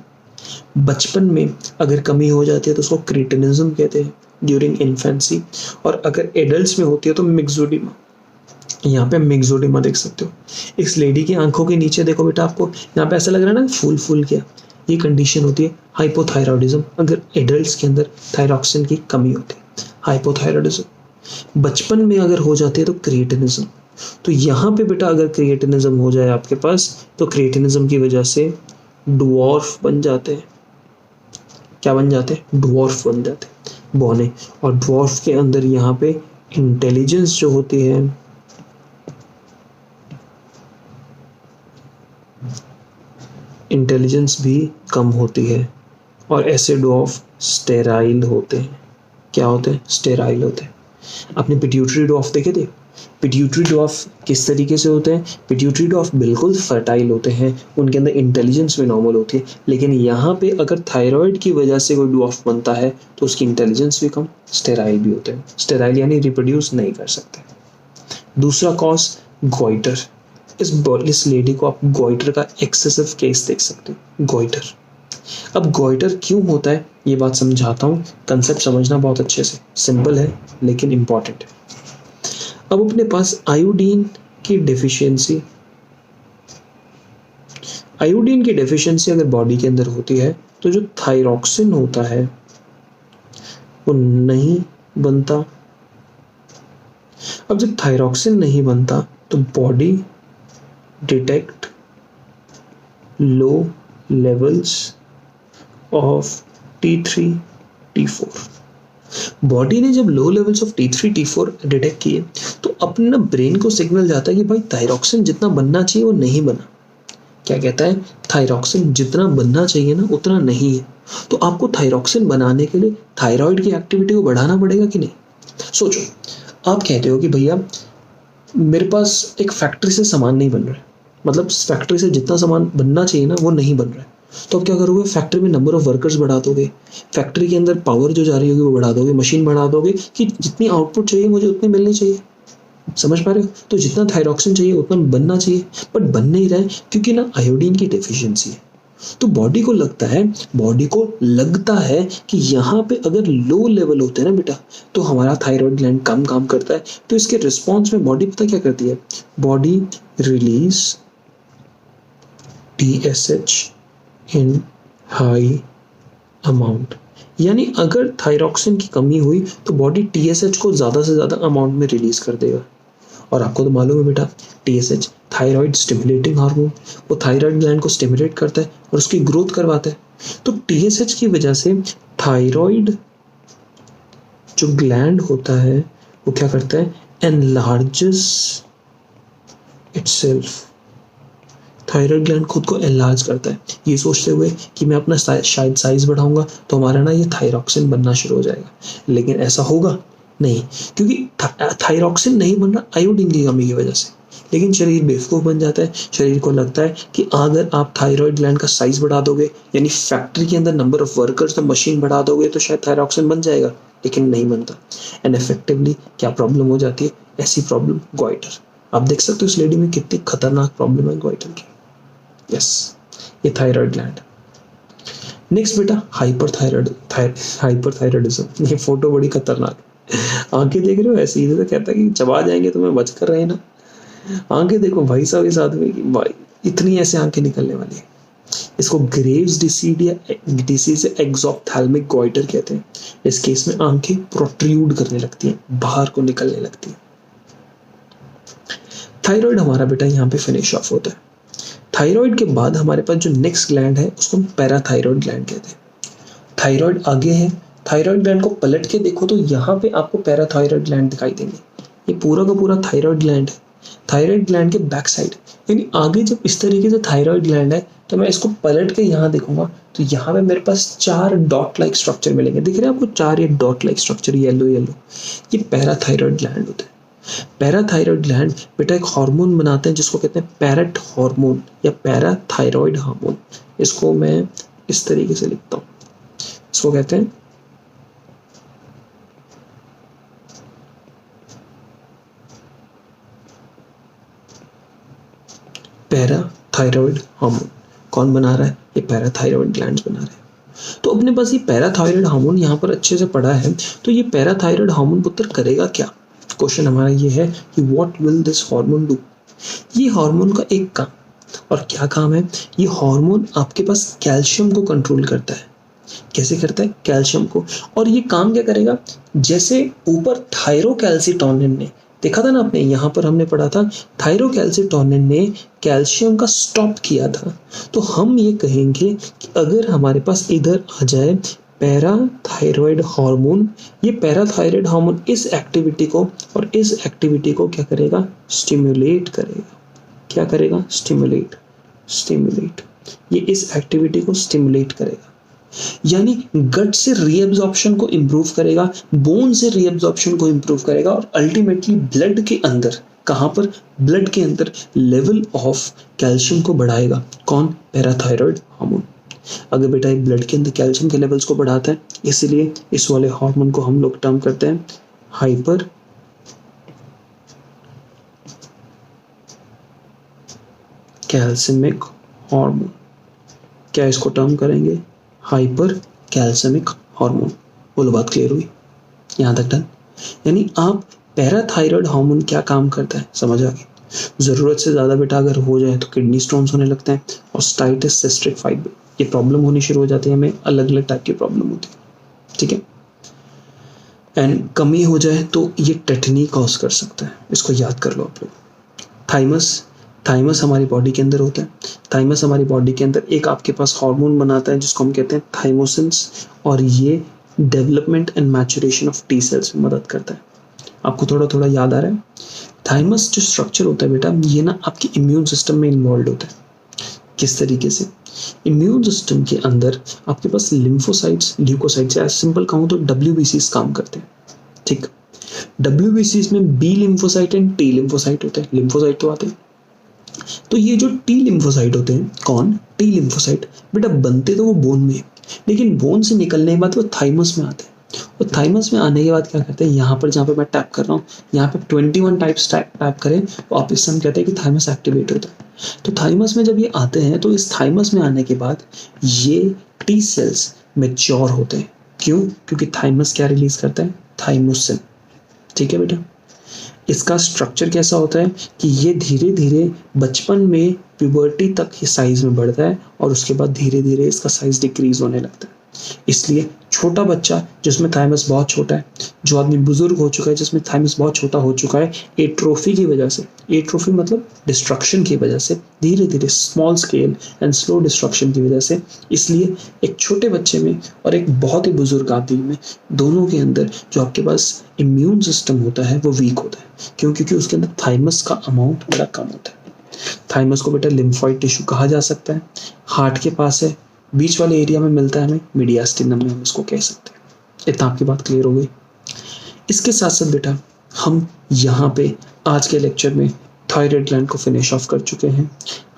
बचपन में अगर कमी हो जाती है तो उसको क्रिटिनिज्म कहते हैं ड्यूरिंग इन्फेंसी, और अगर एडल्ट्स में होती है तो मिक्सोडिमा। यहाँ पे मिक्सोडिमा देख सकते हो। इस लेडी की आंखों के नीचे देखो बेटा, आपको यहाँ पे ऐसा लग रहा है ना फूल फूल क्या, ये कंडीशन होती है हाइपोथायरॉयडिज्म। अगर एडल्ट्स के अंदर थायरॉक्सिन की कमी होती है, हाइपोथायरॉयडिज्म। बचपन में अगर हो जाती है तो क्रिएटिनिज्म। तो यहाँ पे बेटा अगर क्रिएटिनिज्म हो जाए आपके पास, तो क्रिएटिनिज्म की वजह से डुआर्फ बन जाते हैं। क्या बन जाते हैं? डुआर्फ बन जाते हैं। बौने, और ड्वार्फ के अंदर यहाँ पे इंटेलिजेंस जो होती है इंटेलिजेंस भी कम होती है, और ऐसे ड्वार्फ स्टेराइल होते हैं। क्या होते हैं? स्टेराइल होते हैं। आपने पिट्यूटरी ड्वार्फ देखे थे? पिट्यूटरी ड्वार्फ किस तरीके से होते हैं? पिट्यूटरी ड्वार्फ बिल्कुल फर्टाइल होते हैं, उनके अंदर इंटेलिजेंस भी नॉर्मल होती है, लेकिन यहाँ पे अगर थायराइड की वजह से कोई ड्वार्फ बनता है तो उसकी इंटेलिजेंस भी कम, स्टेराइल भी होते हैं। स्टेराइल यानी रिप्रोड्यूस नहीं कर सकते। दूसरा कॉज गॉइटर। इस लेडी को आप गॉइटर का एक्सेसिव केस देख सकते हो, गॉइटर। अब गॉइटर क्यों होता है ये बात समझाता हूँ, कंसेप्ट समझना बहुत अच्छे से, सिंपल है लेकिन इंपॉर्टेंट है। अब अपने पास आयोडीन की डेफिशिएंसी अगर बॉडी के अंदर होती है तो जो थायरॉक्सिन होता है वो नहीं बनता। अब जब थायरॉक्सिन नहीं बनता तो body detect low levels of T3 T4। Body ने जब low levels of T3 T4 detect किए तो अपने ना ब्रेन को सिग्नल जाता है कि भाई थायरॉक्सिन जितना बनना चाहिए वो नहीं बना। क्या कहता है? थायरॉक्सिन जितना बनना चाहिए ना उतना नहीं है, तो आपको थायरॉक्सिन बनाने के लिए थायराइड की एक्टिविटी को बढ़ाना पड़ेगा कि नहीं। सोचो, आप कहते हो कि भैया मेरे पास एक फैक्ट्री से सामान नहीं बन रहा है, मतलब फैक्ट्री से जितना सामान बनना चाहिए ना वो नहीं बन रहा है, तो अब क्या करोगे? फैक्ट्री में नंबर ऑफ वर्कर्स बढ़ा दोगे, फैक्ट्री के अंदर पावर जो जा रही होगी वो बढ़ा दोगे, मशीन बढ़ा दोगे कि जितनी आउटपुट चाहिए मुझे उतनी मिलनी चाहिए। समझ पा रहे हो? तो जितना थायरॉक्सिन चाहिए उतना बनना चाहिए, बट बन नहीं रहा है क्योंकि ना आयोडीन की डेफिशिएंसी है। तो बॉडी को लगता है कि यहाँ पे अगर लो लेवल होते हैं ना बेटा तो हमारा थायराइड ग्लैंड कम काम करता है, तो इसके रिस्पॉन्स में बॉडी पता क्या करती है? बॉडी रिलीज TSH इन हाई अमाउंट। यानी अगर थायरॉक्सिन की कमी हुई तो बॉडी TSH को ज़्यादा से ज़्यादा अमाउंट में रिलीज कर देगा। और आपको तो मालूम है बेटा TSH थायराइड स्टिमुलेटिंग हार्मोन, वो थायराइड ग्लैंड को स्टिमुलेट करता है और उसकी ग्रोथ करवाता है। तो TSH की वजह से थायराइड जो ग्लैंड होता है वो क्या करता है? Enlarges itself. थायराइड ग्लैंड खुद को एनलार्ज करता है ये सोचते हुए कि मैं अपना शायद साइज बढ़ाऊंगा तो हमारा ना ये थायरॉक्सिन बनना शुरू हो जाएगा, लेकिन ऐसा होगा नहीं, क्योंकि थायरॉक्सिन नहीं बन रहा आयोडीन की कमी की वजह से। लेकिन शरीर बेवकूफ़ बन जाता है, शरीर को लगता है कि अगर आप थायराइड ग्लैंड का साइज बढ़ा दोगे, यानी फैक्ट्री के अंदर नंबर ऑफ वर्कर्स तो मशीन बढ़ा दोगे तो शायद थायरॉक्सिन बन जाएगा, लेकिन नहीं बनता। एंड इफेक्टिवली क्या प्रॉब्लम हो जाती है? ऐसी प्रॉब्लम गॉइटर। आप देख सकते हो इस लेडी में कितनी खतरनाक प्रॉब्लम है गॉइटर की। यस, ये थायराइड ग्लैंड। नेक्स्ट बेटा हाइपरथायराइडिज्म। ये फोटो बड़ी खतरनाक है। आंखें देख रहे हो ऐसे ही, तो कहता है कि चबा जाएंगे तुम्हें, बच कर रहे ना। आंखें देखो भाई साहब इस आदमी की, भाई इतनी ऐसे आंखें निकलने वाली है। इसको ग्रेव्स डिसीज एक्सोप्थेल्मिक गॉइटर कहते हैं। इस केस में आंखें प्रोट्रूड करने लगती हैं, बाहर को निकलने लगती हैं। थायराइड हमारा बेटा यहाँ पे फिनिश ऑफ होता है। थायराइड के बाद हमारे पास जो नेक्स्ट ग्लैंड है उसको हम पैराथायराइड ग्लैंड कहते हैं। थायराइड आगे है, थायराइड ग्लैंड को पलट के देखो तो यहाँ पे आपको पैराथायराइड ग्लैंड दिखाई देंगे। ये पूरा का पूरा थायराइड ग्लैंड है। थायराइड ग्लैंड के बैक साइड, यानी आगे जब इस तरीके से थायराइड ग्लैंड है तो मैं इसको पलट के यहाँ देखूंगा तो यहाँ पे मेरे पास 4 डॉट लाइक स्ट्रक्चर मिलेंगे। दिख रहे हैं आपको 4 ये dot like structure, yellow yellow, ये पैराथायराइड ग्लैंड होते हैं। पैराथायराइड ग्लैंड बेटा एक हार्मोन बनाते हैं जिसको कहते हैं पैरेट हार्मोन या पैराथायराइड हार्मोन। इसको मैं इस तरीके से लिखता हूँ, इसको कहते हैं पैराथायराइड हार्मोन। कौन बना रहा है? ये पैराथायराइड ग्लैंड्स बना रहे हैं। तो अपने पास ये पैराथायराइड हार्मोन यहाँ पर अच्छे से पड़ा है। तो ये पैराथायराइड हार्मोन पुत्र करेगा क्या? क्वेश्चन हमारा ये है कि what will this hormone do. ये हार्मोन का एक काम, और क्या काम है? ये हार्मोन आपके पास कैल्शियम को कंट्रोल करता है। कैसे करता है? कैल्शियम को। और ये काम क्या करेगा? जैसे ऊपर थायरोकैल्सिटोनिन ने देखा था ना आपने, यहाँ पर हमने पढ़ा था थायरोकैल्सिटोनिन ने कैल्शियम का स्टॉप किया था, तो हम ये कहेंगे कि अगर हमारे पास इधर आ जाए पैराथायरॉयड हार्मोन, ये पैराथायरॉयड हार्मोन इस एक्टिविटी को क्या करेगा, स्टिमुलेट करेगा। क्या करेगा, स्टिमुलेट, ये इस एक्टिविटी को स्टिमुलेट करेगा, यानी गट से रीएब्जॉर्प्शन को इंप्रूव करेगा, बोन से रीएब्जॉर्प्शन को इंप्रूव करेगा, और अल्टीमेटली ब्लड के अंदर, कहां पर, ब्लड के अंदर लेवल ऑफ कैल्शियम को बढ़ाएगा। कौन, पैराथायरॉयड हार्मोन। अगर बेटा एक ब्लड के अंदर कैल्शियम के लेवल्स को बढ़ाता है, इसलिए इस वाले हार्मोन को हम लोग टर्म करते हैं हाइपर कैल्सिमिक हार्मोन। क्या इसको टर्म करेंगे, हाइपर कैल्सिमिक हार्मोन। बोलो बात क्लियर हुई, यहां तक डन। यानी आप पैराथायरॉयड हार्मोन क्या काम करता है, समझ आ गई। जरूरत से ज्यादा बेटा अगर हो जाए तो किडनी स्टोन्स होने लगते हैं, ऑस्टाइटिस, सिस्टिक फाइब्रोसिस, ये प्रॉब्लम होनी शुरू हो जाती है, हमें अलग अलग टाइप की प्रॉब्लम होती है, ठीक है। एंड कमी हो जाए तो ये टेटनी कॉज कर सकता है, इसको याद कर लो आप लोग। थाइमस हमारी बॉडी के अंदर होता है। थाइमस हमारी बॉडी के अंदर एक आपके पास हार्मोन बनाता है जिसको हम कहते हैं थाइमोसिन्स, और ये development and maturation of T cells में मदद करता है। आपको थोड़ा थोड़ा याद आ रहा है। थाइमस जो स्ट्रक्चर होता है बेटा, ये ना आपके इम्यून सिस्टम में इन्वॉल्व होता है। किस तरीके से, इम्यून सिस्टम के अंदर आपके पास लिम्फोसाइट्स, ल्यूकोसाइट्स, या सिंपल कहूँ तो WBCs काम करते हैं, ठीक। WBCs में B lymphocyte and T lymphocyte होते हैं। लिम्फोसाइट तो आते हैं, तो ये जो टी लिम्फोसाइट होते हैं, कौन, टी लिम्फोसाइट बेटा बनते तो वो बोन में, लेकिन बोन से निकलने के बाद वो थाइमस में आते हैं। और थाइमस में आने के बाद क्या करते हैं, यहाँ पर जहाँ पे मैं टैप कर रहा हूँ, यहाँ पे 21 टाइप्स टैप करें तो आप इससे हम कहते हैं कि थाइमस एक्टिवेट होता है। तो थाइमस में जब ये आते हैं तो इस थाइमस में आने के बाद ये टी सेल्स मैच्योर होते हैं। क्यों, क्योंकि थाइमस क्या रिलीज करता है, थाइमोसिन, ठीक है बेटा। इसका स्ट्रक्चर कैसा होता है कि ये धीरे धीरे बचपन में प्यूबर्टी तक ये साइज में बढ़ता है, और उसके बाद धीरे धीरे इसका साइज डिक्रीज होने लगता है। इसलिए छोटा बच्चा जिसमें थाइमस बहुत छोटा है, जो आदमी बुजुर्ग हो चुका है जिसमें थाइमस बहुत छोटा हो चुका है, एट्रोफी की वजह से, एट्रोफी मतलब डिस्ट्रक्शन की वजह से, धीरे धीरे small scale and slow destruction की वजह से, इसलिए एक छोटे बच्चे में और एक बहुत ही बुजुर्ग आदमी में, दोनों के अंदर जो आपके पास इम्यून सिस्टम होता है वो वीक होता है। क्यों, क्योंकि उसके अंदर थाइमस का अमाउंट बड़ा कम होता है। थाइमस को बेटा लिम्फॉइड टिश्यू कहा जा सकता है, हार्ट के पास है, बीच वाले एरिया में मिलता है, हमें मीडियास्टिनम में हम इसको कह सकते हैं। इतना आपकी बात क्लियर हो गई। इसके साथ साथ बेटा हम यहाँ पे आज के लेक्चर में थायराइड ग्लैंड को फिनिश ऑफ कर चुके हैं।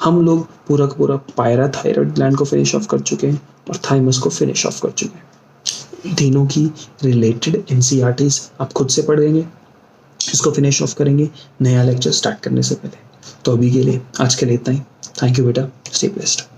हम लोग पूरा का पूरा पैराथायराइड ग्लैंड को फिनिश ऑफ कर चुके हैं और थाइमस को फिनिश ऑफ कर चुके हैं। तीनों की रिलेटेड NCERTs आप खुद से पढ़ेंगे, इसको फिनिश ऑफ करेंगे नया लेक्चर स्टार्ट करने से पहले। तो अभी के लिए, आज के लिए इतना ही। थैंक यू बेटा, स्टे ब्लेस्ड।